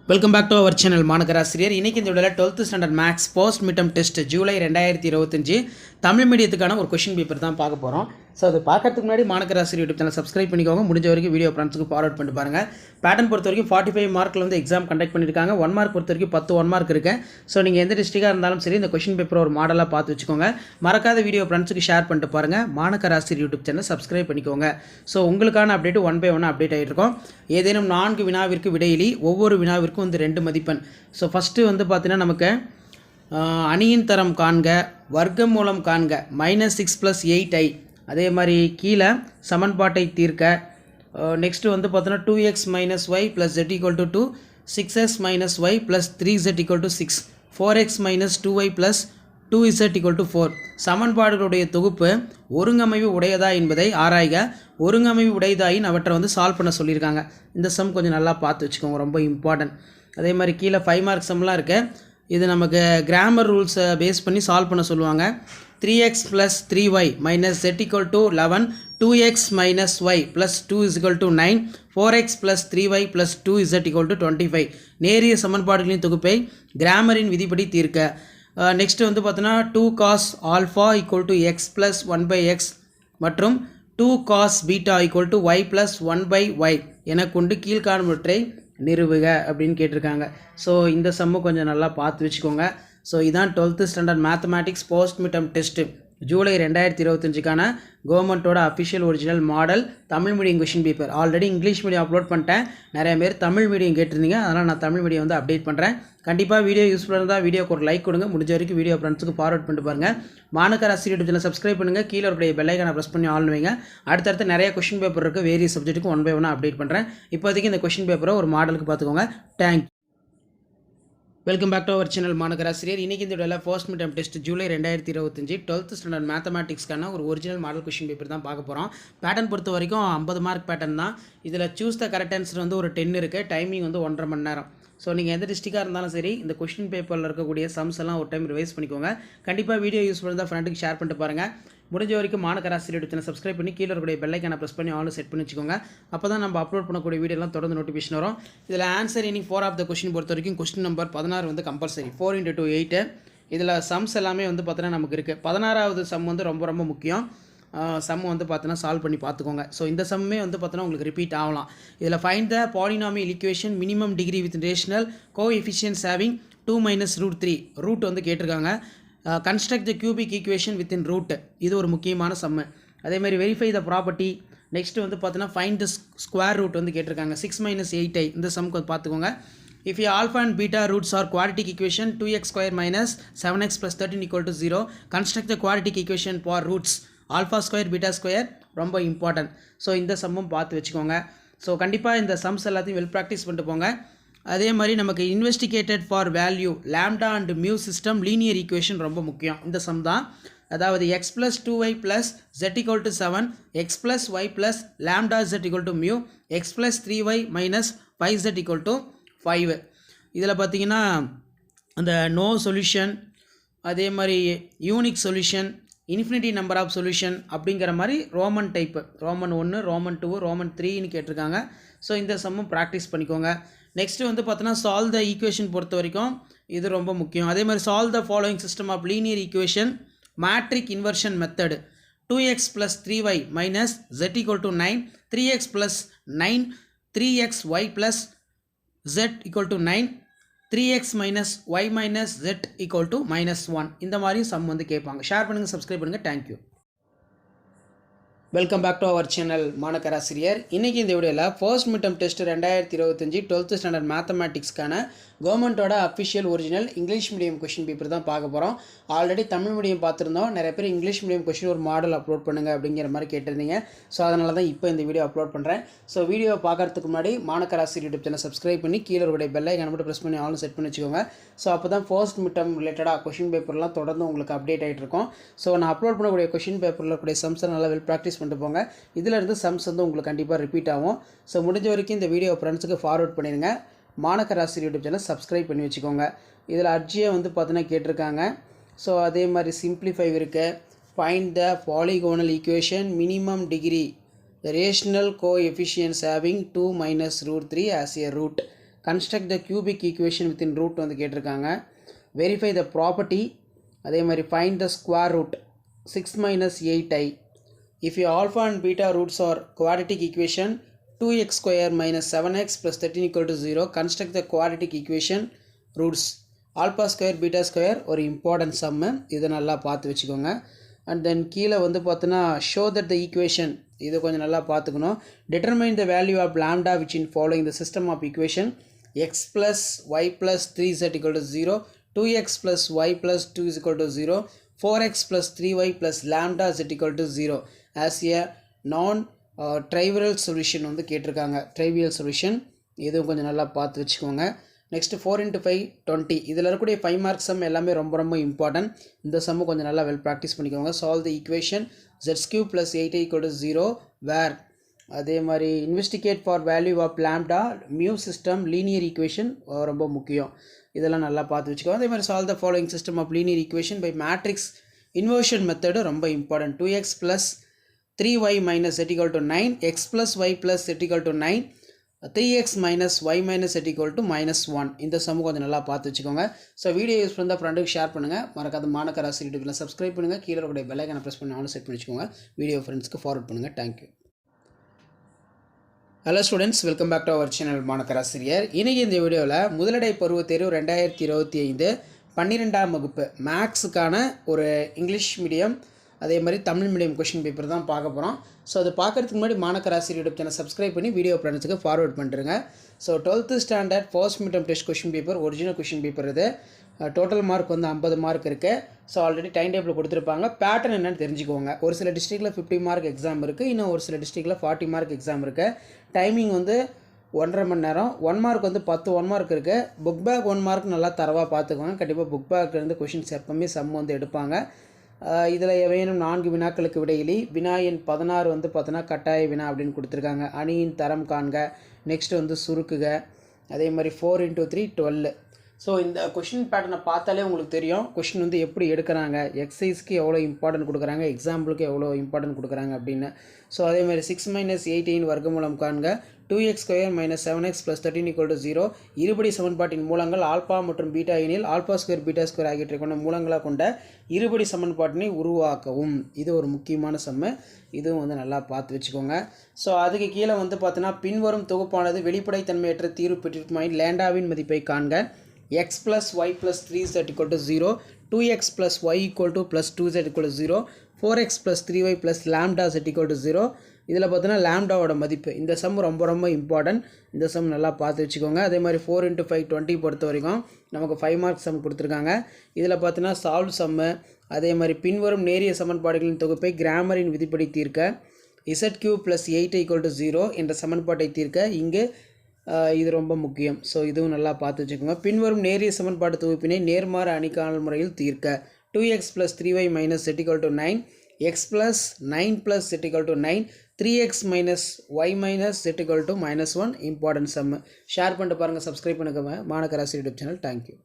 Welcome back to our channel Managarasiriyar. இன்றைக்கி இந்த வீடியோவில் 12th standard maths post midterm test July 2025 Tamil மீடியத்துக்கான ஒரு கொஷின் பேப்பர் தான் பார்க்க போகிறோம். ஸோ அது பார்க்கறதுக்கு முன்னாடி மாநகராசிரியர் யூடியூப் சேனல் சப்ஸ்கிரைப் பண்ணிக்கோங்க. முடிஞ்ச வரைக்கும் வீடியோ ஃப்ரெண்ட்ஸுக்கு ஃபார்வர்ட் பண்ணி பாருங்கள். பேட்டர்ன் பொறுத்த வரைக்கும் 45 மார்க்கில் வந்து எக்ஸாம் கண்டக்ட் பண்ணியிருக்காங்க. 1 மார்க் பொறுத்த வரைக்கும் 10 1 மார்க் இருக்குது. ஸோ நீங்கள் எந்த டிஸ்ட்ரிக்டாக இருந்தாலும் சரி இந்த கொஷின் பேப்பர் ஒரு மாடலாக பார்த்து வச்சுக்கோங்க. மறக்காத வீடியோ ஃப்ரெண்ட்ஸுக்கு ஷேர் பண்ணிட்டு பாருங்கள். மாநகராசிரியர் யூடியூப் சேனல் சப்ஸ்கிரைப் பண்ணிக்கோங்க. ஸோ உங்களுக்கான அப்டேட் 1 by 1 அப்டேட் ஆகிட்டு இருக்கோம். ஏதேனும் 4 வினாவிற்கு விடையிலி ஒவ்வொரு வினாவிற்கும் வந்து 2 மதிப்பெண். ஸோ ஃபஸ்ட்டு வந்து பார்த்தீங்கன்னா நமக்கு அணியின் தரம் காண்க, வர்க்கம் மூலம் காண்க, -6 + 8i. அதே மாதிரி கீழே சமன்பாட்டை தீர்க்க. நெக்ஸ்ட்டு வந்து பார்த்தோன்னா 2x - y + z = 2, 6x - y + 3z = 6, 4x - 2y + 2z = 4. சமன்பாடுகளுடைய தொகுப்பு ஒருங்கமைவு உடையதா என்பதை ஆராய்க. ஒருங்கமைவு உடையதாயின் அவற்றை வந்து சால்வ் பண்ண சொல்லியிருக்காங்க. இந்த சம் கொஞ்சம் நல்லா பார்த்து வச்சுக்கோங்க, ரொம்ப இம்பார்ட்டன்ட். அதே மாதிரி கீழே 5 மார்க் சம்லாம் இருக்குது. இது நமக்கு கிராமர் ரூல்ஸை பேஸ் பண்ணி சால்வ் பண்ண சொல்லுவாங்க. 3x + 3y - z = 11, 2x - y + 2 = 9, 4x + 3y + 2z = 25. நேரிய சமன்பாடுகளின் தொகுப்பை கிராமரின் விதிப்படி தீர்க்க. நெக்ஸ்ட்டு வந்து பார்த்தோன்னா 2 cos α = x + 1/x மற்றும் 2 cos β = y + 1/y என கொண்டு கீழ்காணுவற்றை நிறுவுக அப்படின்னு கேட்டிருக்காங்க. ஸோ இந்த சம்மு கொஞ்சம் நல்லா பார்த்து வச்சுக்கோங்க. ஸோ இதான் 12th standard mathematics post midterm test July 2025க்கான கவர்மெண்ட்டோட official original model Tamil medium question paper. Already English medium upload பண்ணிட்டேன். நிறைய பேர் தமிழ் மீடியம் கேட்டிருந்தீங்க, அதனால் நான் தமிழ் மீடியம் வந்து அப்டேட் பண்ணுறேன். கண்டிப்பாக வீடியோ யூஸ்ஃபுல்லாக இருந்தால் வீடியோக்கு ஒரு லைக் கொடுங்க. முடிஞ்ச வரைக்கும் வீடியோ ஃப்ரெண்ட்ஸுக்கு ஃபார்வர்ட் பண்ணிட்டு பாருங்கள். மாநகராசிரியர் யூடியூப் சேனல் சப்ஸ்கிரைப் பண்ணுங்கள். கீழே ஒரு பெல் ஐகானை ப்ரெஸ் பண்ணி ஆல் வைங்க. அடுத்தடுத்து நிறைய கொஷின் பேப்பர் இருக்குது. வேரியஸ் சப்ஜெக்ட்டுக்கு 1 by 1 அப்டேட் பண்ணுறேன். இப்போதைக்கு இந்த கொஷின் பேப்பரை ஒரு மாடலுக்கு பார்த்துக்கோங்க. Thank you. Welcome back to our channel Managarasiriyar. இன்றைக்கி இந்த வீடியோவில் first midterm test July 2025 12th standard மேத்தமேட்டிக்ஸ்க்கான ஒரு ஒரிஜினல் மாடல் கொஷின் பேப்பர் தான் பார்க்க போகிறோம். பேட்டர்ன் பொறுத்த வரைக்கும் 50 மார்க் பேட்டர்ன் தான். இதில் சூஸ் த கரெக்ட் ஆன்சர் வந்து ஒரு 10 இருக்குது. டைமிங் வந்து 1.5 மணி நேரம். ஸோ நீங்கள் எந்த டிஸ்ட்ரிக்டாக இருந்தாலும் சரி இந்த கொஷின் பேப்பரில் இருக்கக்கூடிய சம்ஸ் எல்லாம் ஒரு டைம் ரிவைஸ் பண்ணிக்கோங்க. கண்டிப்பாக வீடியோ யூஸ்ஃபுல்லாக இருந்தால் ஃப்ரெண்டுக்கு ஷேர் பண்ணிட்டு பாருங்கள். முடிஞ்ச வரைக்கும் மாநகராசிரியர் யூடியூப் சேனல் சப்ஸ்கிரைப் பண்ணி கீழே இருக்கக்கூடிய பெல் ஐகானை ப்ரெஸ் பண்ணி ஆல் செட் பண்ணி வச்சுக்கோங்க. அப்போ தான் நம்ம அப்லோட் பண்ணக்கூடிய வீடியோலாம் தொடர்ந்து நோட்டிஃபிகேஷன் வரும். இதில் ஆன்சர் இனி 4 ஆஃப் த கொஷின் பொறுத்த வரைக்கும் கொஸ்டின் நம்பர் 16 வந்து கம்பல்சரி. 4 × 2 8. இதில் சம்ஸ் எல்லாமே வந்து பார்த்தீங்கன்னா நமக்கு இருக்குது. 16வது சம் வந்து ரொம்ப ரொம்ப முக்கியம். சம் வந்து பார்த்தீங்கன்னா சால்வ் பண்ணி பார்த்துக்கோங்க. ஸோ இந்த சம்மே வந்து பார்த்தீங்கன்னா உங்களுக்கு ரிப்பீட் ஆகலாம். இதில் find the polynomial equation minimum degree with rational coefficients having 2 - √3. Root வந்து கேட்டிருக்காங்க. Construct the cubic equation with in root. இது ஒரு முக்கியமான சம்மு. அதேமாதிரி வெரிஃபை த ப்ராப்பர்ட்டி. நெக்ஸ்ட் வந்து பார்த்தீங்கன்னா ஃபைண்ட் த ஸ்கொயர் ரூட் வந்து கேட்டிருக்காங்க. 6 - 8i. இந்த சம்க்கு பார்த்துக்கோங்க. If a alpha and beta roots are quadratic equation 2x square - 7x + 13 = 0, construct the quadratic equation for roots alpha square beta square. ரொம்ப important. So இந்த சம்மும் பார்த்து வச்சுக்கோங்க. ஸோ கண்டிப்பாக இந்த சம்ஸ் எல்லாத்தையும் வெல் ப்ராக்டிஸ் பண்ணிட்டு போங்க. அதே மாதிரி நமக்கு investigated for value lambda and mu system linear equation ரொம்ப முக்கியம். இந்த சம் தான். அதாவது x + 2y + z = 7, x + y + lambda z = mu, x + 3y - 5z = 5. இதில் பார்த்தீங்கன்னா அந்த நோ சொல்யூஷன், அதே மாதிரி unique solution, infinity number of solution அப்படிங்கிற மாதிரி Roman type, Roman 1, Roman 2, Roman 3ன்னு கேட்டிருக்காங்க. ஸோ இந்த சம்மும் ப்ராக்டிஸ் பண்ணிக்கோங்க. நெக்ஸ்ட்டு வந்து பார்த்தோன்னா சால்வ் த ஈக்குவேஷன் பொறுத்த வரைக்கும் இது ரொம்ப முக்கியம். அதே மாதிரி solve the following system of linear equation matrix inversion method. 2x + 3y - z = 9, 3x + 9, 3xy + z = 9, 3x - y - z = -1. இந்த மாதிரி சம் வந்து கேட்பாங்க. ஷேர் பண்ணுங்கள், சப்ஸ்கிரைப் பண்ணுங்கள். Thank you. Welcome back to our channel Managarasiriyar. இன்றைக்கி இந்த வீடியோவில் first midterm test 2025 12th standard மேத்தமேட்டிக்ஸ்க்கான கவர்மெண்ட்டோட official original English medium question paper தான் பார்க்க போகிறோம். ஆல்ரெடி தமிழ் மீடியம் பார்த்துருந்தோம். நிறைய பேர் இங்கிலீஷ் மீடியம் கொஷின் ஒரு மாடல் அப்லோட் பண்ணுங்கள் அப்படிங்கிற மாதிரி கேட்டிருந்தீங்க. ஸோ அதனால தான் இப்போ இந்த வீடியோ அப்லோட் பண்ணுறேன். ஸோ வீடியோ பார்க்குறதுக்கு முன்னாடி மாநகராசிரியர் யூடியூப் சேனல் சப்ஸ்கிரைப் பண்ணி கீழே ஒரு பெல் ஐகானை மட்டும் ப்ரெஸ் பண்ணி ஆல் செட் பண்ணி வச்சுக்கோங்க. ஸோ அப்போ தான் ஃபர்ஸ்ட் மிட்டம் ரிலேட்டடாக கொஷின் பேப்பர்லாம் தொடர்ந்து உங்களுக்கு அப்டேட் ஆகிட்டு இருக்கும். ஸோ நான் அப்லோட் பண்ணக்கூடிய கொஷின் பேப்பரில் இருக்கக்கூடிய சம்ஸை நல்லா வெல் ப்ராக்டிஸ் பண்ணிட்டு போங்க. இதிலிருந்து சம்ஸ் வந்து உங்களுக்கு கண்டிப்பாக ரிப்பீட் ஆகும். ஸோ முடிஞ்ச வரைக்கும் இந்த வீடியோ ஃப்ரெண்ட்ஸுக்கு ஃபார்வர்ட் பண்ணிடுங்க. மாநகராசிரியர் யூடியூப் சேனல் சப்ஸ்கிரைப் பண்ணி வச்சுக்கோங்க. இதில் அர்ஜியை வந்து பார்த்தீங்கன்னா கேட்டிருக்காங்க. ஸோ அதே மாதிரி சிம்பிளிஃபை இருக்குது. Find the polygonal equation minimum degree the rational coefficients having 2 - √3 as a root. Construct the cubic equation within root வந்து கேட்டிருக்காங்க. வெரிஃபை த ப்ராப்பர்ட்டி, அதே மாதிரி find the square root 6 minus 8i. If your alpha and beta roots are quadratic equation 2x square minus 7x plus 13 equal to 0, construct the quadratic equation roots alpha square beta square ஒரு important sum. இதை நல்லா பார்த்து வச்சுக்கோங்க. And then கீழே வந்து பார்த்தோன்னா show that the equation, இதை கொஞ்சம் நல்லா பார்த்துக்கணும். Determine the value of lambda which in following the system of equation x plus y plus 3z equal to 0, 2x plus y plus 2 is equal to 0, 4x plus 3y plus lambda z equal to 0 as a non trivial solution வந்து கேட்டிருக்காங்க. trivial solution இதுவும் கொஞ்சம் நல்லா பார்த்து வச்சுக்கோங்க. Next 4 into 5 20. இதில் இருக்கக்கூடிய 5 mark sum எல்லாமே ரொம்ப ரொம்ப இம்பார்ட்டன்ட். இந்த சம்மு கொஞ்சம் நல்லா வெல் ப்ராக்டிஸ் பண்ணிக்கோங்க. Solve the equation z³ plus 8i equal to 0 where, அதே மாதிரி investigate for value of lambda mu system linear equation ரொம்ப முக்கியம். இதெல்லாம் நல்லா பார்த்து வச்சுக்கோங்க. அதே மாதிரி solve the following system of linear equation by matrix inversion method ரொம்ப important. 2x plus 3y minus z equal to 9, x plus y plus z equal to 9, 3x minus y minus z equal to -1. இந்த சமூக கொஞ்சம் நல்லா பார்த்து வச்சுக்கோங்க. So video use பண்ணால் ஃப்ரெண்டுக்கு share பண்ணுங்கள். மறக்காத மாணக்கராசி யூடியூப்பில் சப்ஸ்கிரைப் பண்ணுங்கள். கீழே இருக்கக்கூடிய பெல் ஐக்கானை ப்ரெஸ் பண்ணி ஆன் செட் பண்ணி வச்சுக்கோங்க. வீடியோ ஃப்ரெண்ட்ஸ்க்கு ஃபார்வர்ட் பண்ணுங்கள். Thank you. Hello students, welcome back to our channel Manakkarasiriyar. இன்றைக்கி இந்த வீடியோவில் முதலடை பருவத் தேர்வு 2025 12ஆம் வகுப்பு மேக்ஸுக்கான ஒரு இங்கிலீஷ் மீடியம் அதே மாதிரி தமிழ் மீடியம் கொஷின் பேப்பர் தான் பார்க்க போகிறோம். ஸோ அது பார்க்குறதுக்கு முன்னாடி மாணக்கராசிரியர் யூடியூப் சேனல் சப்ஸ்கிரைப் பண்ணி வீடியோ ஃப்ரெண்ட்ஸுக்கு ஃபார்வர்ட் பண்ணிட்டுருங்க. So 12th standard first midterm test question paper original question paper இது. டோட்டல் மார்க் வந்து 50 மார்க் இருக்குது. ஸோ ஆல்ரெடி டைம் டேபிள் கொடுத்துருப்பாங்க. பேட்டர்ன் என்னென்னு தெரிஞ்சுக்கோங்க. ஒரு சில டிஸ்ட்ரிக்டில் 50 மார்க் எக்ஸாம் இருக்குது, இன்னும் ஒரு சில டிஸ்ட்ரிக்டில் 40 மார்க் எக்ஸாம் இருக்குது. டைமிங் வந்து 1.5 மணி நேரம். 1 மார்க் வந்து 10 1 மார்க் இருக்குது. புக் பேக் 1 மார்க் நல்லா தரவாக பார்த்துக்கோங்க. கண்டிப்பாக புக் பேக்லேருந்து கொஷின்ஸ் எப்போவுமே சம் வந்து எடுப்பாங்க. இதில் வேணும் 4 வினாக்களுக்கு விடையிலி. வினா எண் 16 வந்து பார்த்தோன்னா கட்டாய வினா அப்படின்னு கொடுத்துருக்காங்க. அணியின் தரம் காண்க. நெக்ஸ்ட்டு வந்து சுருக்குக. அதே மாதிரி 4 into 3 12. ஸோ இந்த கொஷின் பேட்டர்னை பார்த்தாலே உங்களுக்கு தெரியும் கொஷின் வந்து எப்படி எடுக்கிறாங்க, எக்ஸசைஸ்க்கு எவ்வளோ இம்பார்ட்டன்ட் கொடுக்குறாங்க, எக்ஸாம்பிளுக்கு எவ்வளோ இம்பார்ட்டன்ட் கொடுக்குறாங்க அப்படின்னு. ஸோ அதே மாதிரி 6 minus 8 வர்க்கமூலம் காண்க. 2x square minus 7x plus 13 equal to 0. இருபடி சமன்பாட்டின் மூலங்கள் ஆல்பா மற்றும் பீட்டா எனில் ஆல்பா ஸ்கொயர் பீட்டா ஸ்கொயர் ஆகியவற்றை கொண்ட மூலங்களாக கொண்ட இருபடி சமன்பாட்டினை உருவாக்கவும். இது ஒரு முக்கியமான சம்மு. இதுவும் வந்து நல்லா பார்த்து வச்சுக்கோங்க. ஸோ அதுக்கு கீழே வந்து பார்த்தோன்னா பின்வரும் தொகுப்பானது வெளிப்படைத்தன்மையற்ற தீர்வு பெற்றிருக்குமாயின் லேண்டாவின் மதிப்பை காண்க. x plus y plus 3z equal to 0, 2x plus y equal to plus 2z equal to 0, 4x plus 3y plus lambda z equal to 0. இதில் பார்த்தோன்னா லேம்டாவோட மதிப்பு. இந்த சம் ரொம்ப ரொம்ப இம்பார்ட்டன்ட். இந்த சம் நல்லா பார்த்து வச்சுக்கோங்க. அதே மாதிரி 4 into 5 20 பொறுத்த வரைக்கும் நமக்கு 5 மார்க் சம் கொடுத்துருக்காங்க. இதில் பார்த்தோன்னா சால்வ் சம்மு, அதே மாதிரி பின்வரும் நேரிய சமன்பாடுகளின் தொகுப்பை கிராமரின் விதிப்படி தீர்க்க. z³ plus 8 equal to 0 என்ற சமன்பாட்டை தீர்க்க. இங்கு இது ரொம்ப முக்கியம். ஸோ இதுவும் நல்லா பார்த்து வச்சுக்கோங்க. பின்வரும் நேரிய சமன்பாடு தொகுப்பினை நேர்மாறு அணிக்காணல் முறையில் தீர்க்க. 2x plus 3y minus z equal to 9, x plus 9 plus z equal to 9, 3x minus y minus z equal to -1. Important sum. Share பண்ணிட்டு பாருங்கள், சப்ஸ்கிரைப் பண்ணுங்க மாணக்கராசி யூடியூப் சேனல். தேங்க்யூ.